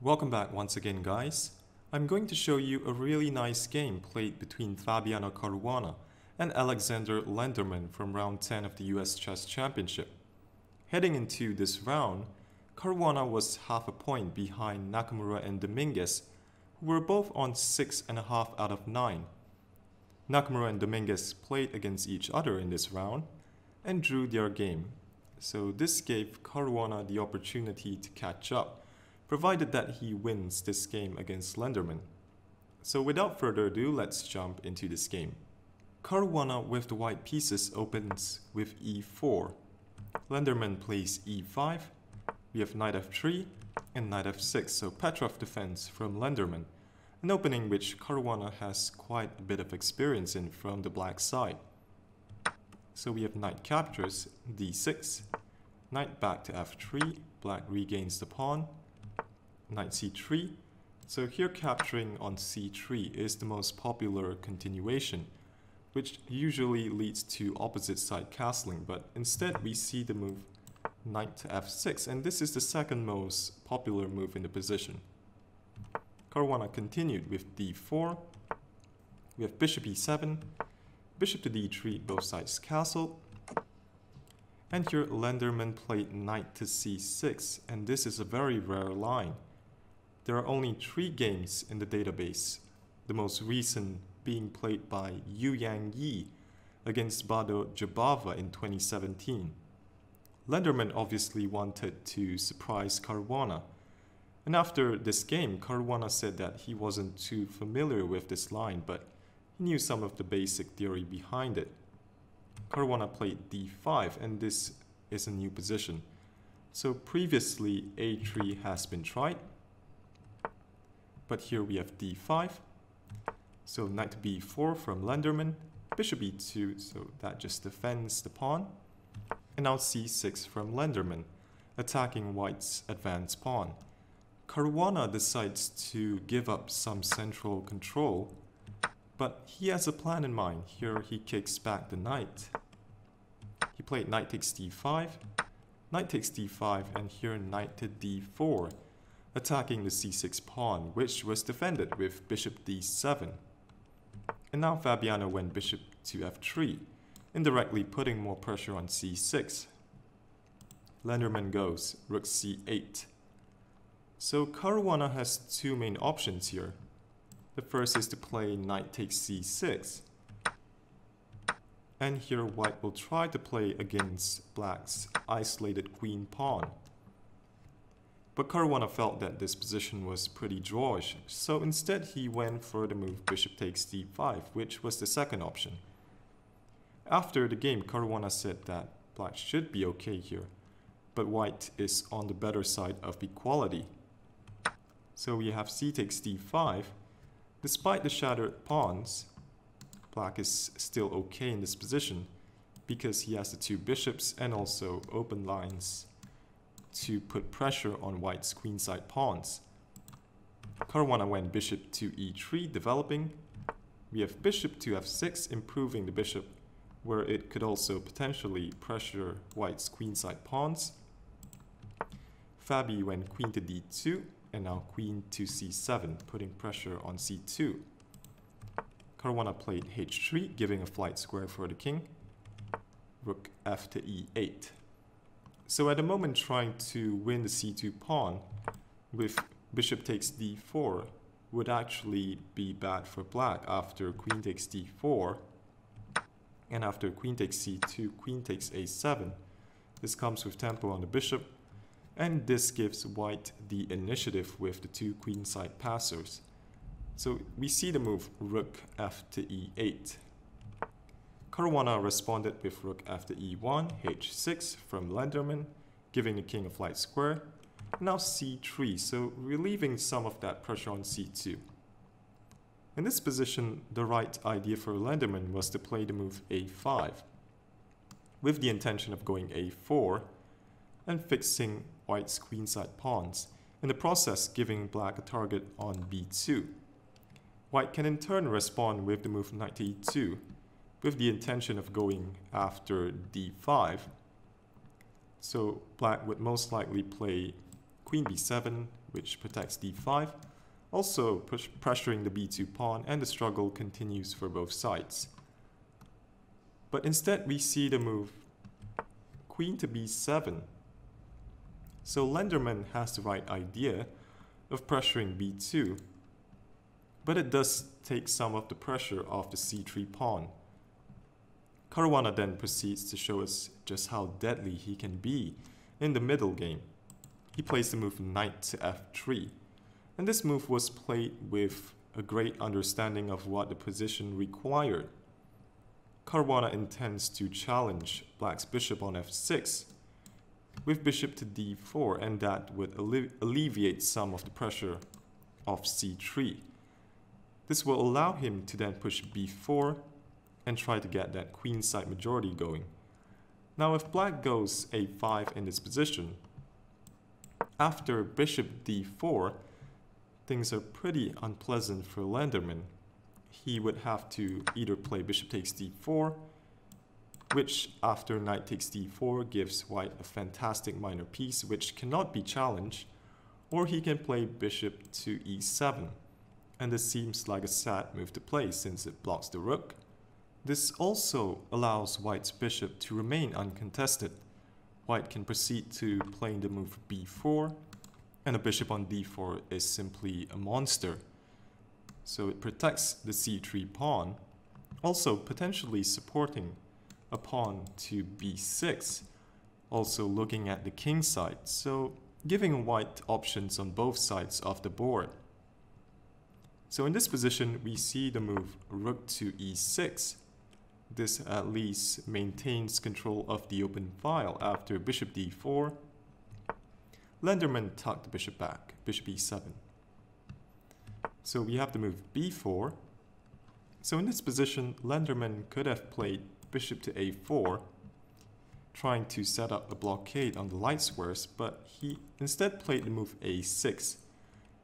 Welcome back once again, guys. I'm going to show you a really nice game played between Fabiano Caruana and Aleksandr Lenderman from round 10 of the US Chess Championship. Heading into this round, Caruana was half a point behind Nakamura and Dominguez, who were both on 6.5 out of 9. Nakamura and Dominguez played against each other in this round and drew their game. So this gave Caruana the opportunity to catch up, provided that he wins this game against Lenderman. So without further ado, let's jump into this game. Caruana with the white pieces opens with e4. Lenderman plays e5. We have knight f3 and knight f6, so Petrov defense from Lenderman, an opening which Caruana has quite a bit of experience in from the black side. So we have knight captures, d6, knight back to f3, black regains the pawn, knight c3. So here capturing on c3 is the most popular continuation, which usually leads to opposite side castling, but instead we see the move knight to f6, and this is the second most popular move in the position. Caruana continued with d4. We have bishop e7, bishop to d3, both sides castled. And here Lenderman played knight to c6, and this is a very rare line. There are only 3 games in the database, the most recent being played by Yu Yang Yi against Bado Jabava in 2017. Lenderman obviously wanted to surprise Caruana, and after this game, Caruana said that he wasn't too familiar with this line, but he knew some of the basic theory behind it. Caruana played d5, and this is a new position. So previously a3 has been tried, but here we have d5. So knight to b4 from Lenderman, bishop e2, so that just defends the pawn. And now c6 from Lenderman, attacking white's advanced pawn. Caruana decides to give up some central control, but he has a plan in mind. Here he kicks back the knight. He played knight takes d5, knight takes d5, and here knight to d4, attacking the c6 pawn, which was defended with bishop d7. And now Fabiano went bishop to f3, indirectly putting more pressure on c6. Lenderman goes rook c8. So Caruana has 2 main options here. The first is to play knight takes c6. And here white will try to play against black's isolated queen pawn. But Caruana felt that this position was pretty drawish, so instead he went for the move bishop takes d5, which was the second option. After the game, Caruana said that black should be okay here, but white is on the better side of equality. So we have c takes d5. Despite the shattered pawns, black is still okay in this position because he has the 2 bishops and also open lines to put pressure on white's queenside pawns. Caruana went bishop to e3, developing. We have bishop to f6, improving the bishop, where it could also potentially pressure white's queenside pawns. Fabi went queen to d2, and now queen to c7, putting pressure on c2. Caruana played h3, giving a flight square for the king. Rook f to e8. So at the moment trying to win the c2 pawn with bishop takes d4 would actually be bad for black after queen takes d4. And after queen takes c2, queen takes a7. This comes with tempo on the bishop, and this gives white the initiative with the 2 queenside passers. So we see the move rook f to e8. Caruana responded with rook f to e1, h6 from Lenderman, giving the king a flight square. Now c3, so relieving some of that pressure on c2. In this position, the right idea for Lenderman was to play the move a5, with the intention of going a4 and fixing white's queenside pawns, in the process giving black a target on b2. White can in turn respond with the move knight to e2, with the intention of going after d5. So black would most likely play queen b7, which protects d5, also pressuring the b2 pawn, and the struggle continues for both sides. But instead we see the move queen to b7. So Lenderman has the right idea of pressuring b2, but it does take some of the pressure off the c3 pawn. Caruana then proceeds to show us just how deadly he can be in the middle game. He plays the move knight to f3, and this move was played with a great understanding of what the position required. Caruana intends to challenge Black's bishop on f6 with bishop to d4, and that would alleviate some of the pressure of c3. This will allow him to then push b4 and try to get that queenside majority going. Now if Black goes a5 in this position, after bishop d4, things are pretty unpleasant for Lenderman. He would have to either play bishop takes d4, which after knight takes d4 gives white a fantastic minor piece which cannot be challenged, or he can play bishop to e7, and this seems like a sad move to play since it blocks the rook. This also allows white's bishop to remain uncontested. White can proceed to playing the move b4, and a bishop on d4 is simply a monster. So it protects the c3 pawn, also potentially supporting a pawn to b6, also looking at the king side, so giving white options on both sides of the board. So in this position we see the move rook to e6. This at least maintains control of the open file. After bishop d4, Lenderman tucked the bishop back, bishop e7. So we have the move b4. So in this position, Lenderman could have played bishop to a4, trying to set up a blockade on the light squares, but he instead played the move a6.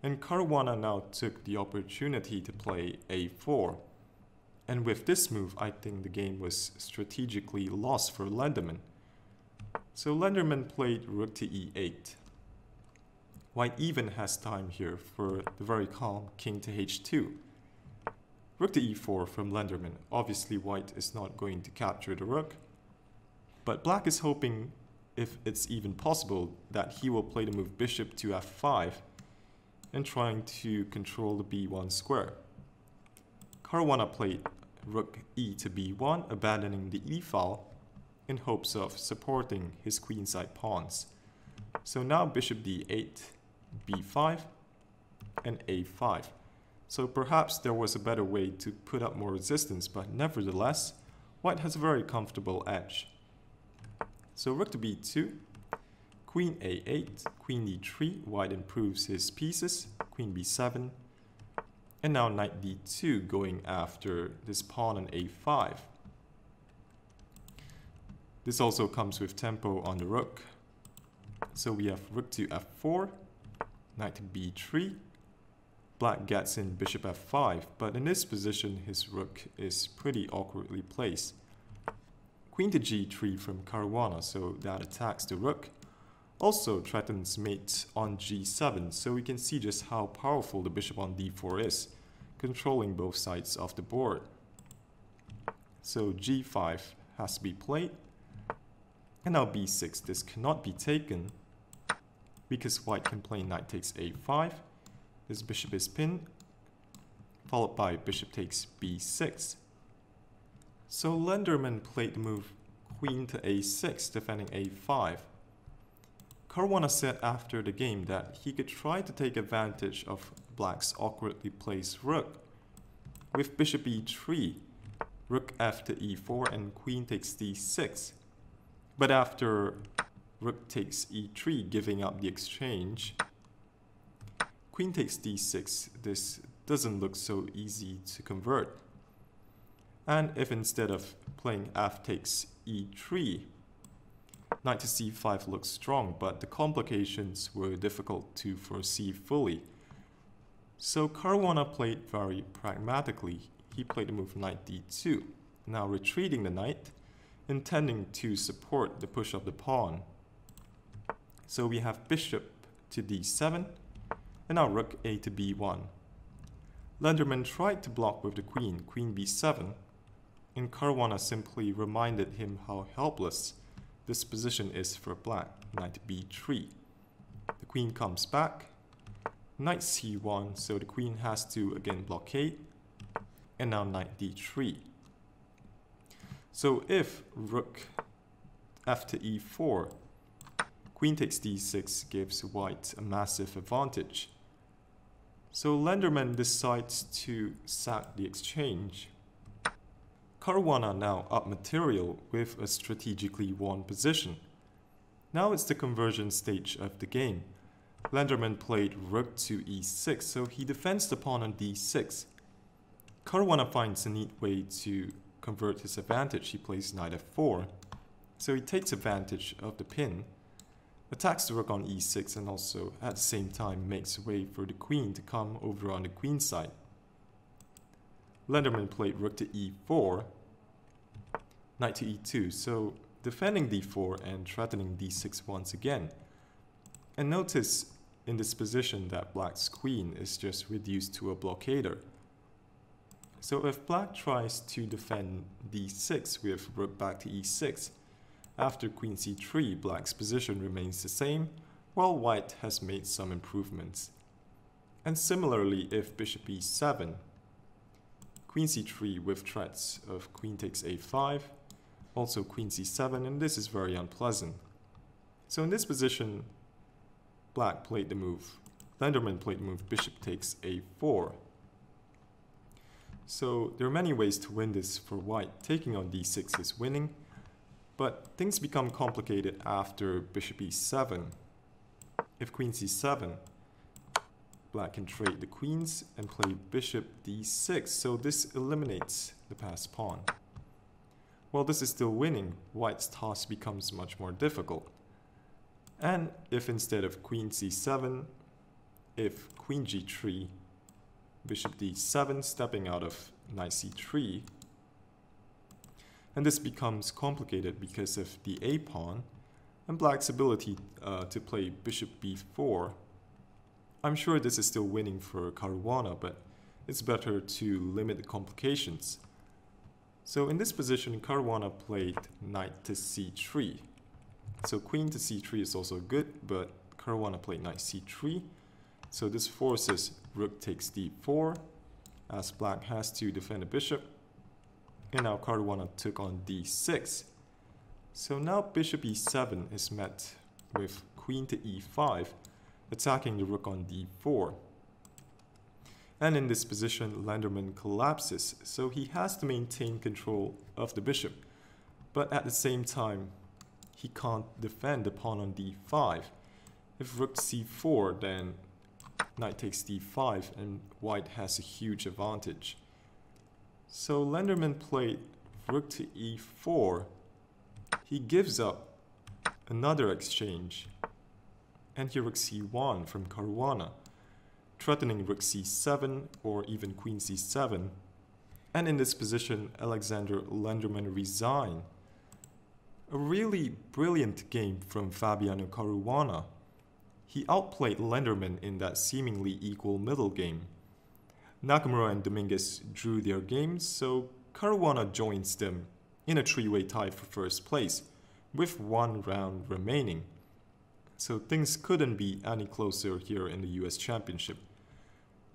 And Caruana now took the opportunity to play a4. And with this move, I think the game was strategically lost for Lenderman. So Lenderman played rook to e8. White even has time here for the very calm king to h2. Rook to e4 from Lenderman. Obviously white is not going to capture the rook, but Black is hoping, if it's even possible, that he will play the move bishop to f5 and trying to control the b1 square. Caruana played rook e to b1, abandoning the e file in hopes of supporting his queenside pawns. So now bishop d8, b5, and a5. So perhaps there was a better way to put up more resistance, but nevertheless, white has a very comfortable edge. So rook to b2, queen a8, queen d3, white improves his pieces, queen b7, and now knight d2 going after this pawn on a5. This also comes with tempo on the rook. So we have rook to f4, knight to b3. Black gets in bishop f5, but in this position his rook is pretty awkwardly placed. Queen to g3 from Caruana, so that attacks the rook. Also threatens mate on g7, so we can see just how powerful the bishop on d4 is, controlling both sides of the board. So g5 has to be played, and now b6. This cannot be taken because white can play knight takes a5. This bishop is pinned, followed by bishop takes b6. So Lenderman played the move queen to a6, defending a5. Caruana said after the game that he could try to take advantage of Black's awkwardly placed rook with bishop e3, rook f to e4, and queen takes d6. But after rook takes e3, giving up the exchange, queen takes d6, this doesn't look so easy to convert. And if instead of playing f takes e3, knight to c5 looks strong, but the complications were difficult to foresee fully. So Caruana played very pragmatically. He played the move knight d2, now retreating the knight, intending to support the push of the pawn. So we have bishop to d7, and now rook a to b1. Lenderman tried to block with the queen b7, and Caruana simply reminded him how helpless this position is for black, knight b3. The queen comes back, knight c1, so the queen has to again blockade, and now knight d3. So if rook f to e4, queen takes d6 gives white a massive advantage. So Lenderman decides to sack the exchange. Caruana now up material with a strategically won position. Now it's the conversion stage of the game. Lenderman played rook to e6, so he defends the pawn on d6. Caruana finds a neat way to convert his advantage. He plays knight f4, so he takes advantage of the pin, attacks the rook on e6, and also at the same time makes way for the queen to come over on the queen side. Lenderman played rook to e4, knight to e2, so defending d4 and threatening d6 once again. And notice in this position that black's queen is just reduced to a blockader. So if black tries to defend d6 with rook back to e6, after queen c3, black's position remains the same, while white has made some improvements. And similarly, if bishop e7, queen c3 with threats of queen takes a5, also queen c7, and this is very unpleasant. So in this position, black played the move, Lenderman played the move bishop takes a4. So there are many ways to win this for white. Taking on d6 is winning, but things become complicated after bishop e7. If queen c7, black can trade the queens and play bishop d6, so this eliminates the passed pawn. While this is still winning, white's toss becomes much more difficult. And if instead of queen c7, if queen g3, bishop d7, stepping out of knight c3, and this becomes complicated because of the a pawn and black's ability to play bishop b4. I'm sure this is still winning for Caruana, but it's better to limit the complications. So in this position, Caruana played knight to c3. So queen to c3 is also good, but Caruana played knight c3. So this forces rook takes d4, as black has to defend a bishop. And now Caruana took on d6. So now bishop e7 is met with queen to e5, attacking the rook on d4. And in this position, Lenderman collapses, so he has to maintain control of the bishop. But at the same time, he can't defend the pawn on d5. If rook c4, then knight takes d5, and white has a huge advantage. So Lenderman played rook to e4. He gives up another exchange, and here rook c1 from Caruana, threatening rook c7 or even queen c7. And in this position, Aleksandr Lenderman resigned. A really brilliant game from Fabiano Caruana. He outplayed Lenderman in that seemingly equal middle game. Nakamura and Dominguez drew their games, so Caruana joins them in a three-way tie for first place, with one round remaining. So things couldn't be any closer here in the US Championship.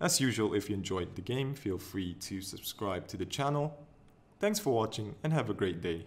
As usual, if you enjoyed the game, feel free to subscribe to the channel. Thanks for watching and have a great day.